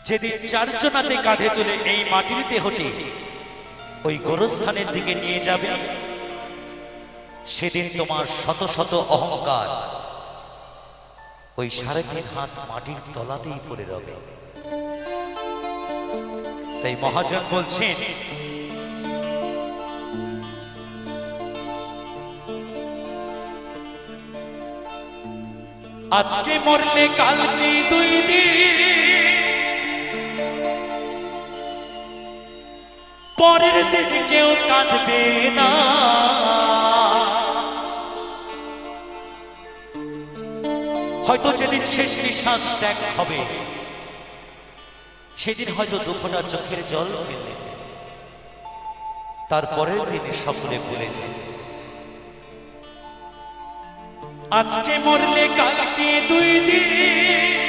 যেদিন চারজনাতে কাঁধে তুলে এই মাটিতে হতে ওই গোরস্থানের দিকে নিয়ে যাবে, সেদিন তোমার শত শত অহংকার ওই 3.5 হাত মাটির তলাতেই পড়ে রবে। তাই মহাজন বলছেন, আজকে মরলে কালকে 2 দিন, পরের দিন কেউ কাঁদবে না। হয়তো যেদিন শেষ নিঃশ্বাস ত্যাগ হবে, সেদিন হয়তো 2 ফোঁটা চোখের জল ফেলবে, তারপরের দিন সকলে ভুলে যাবে। আজকে মরলে কালকে 2 দিন,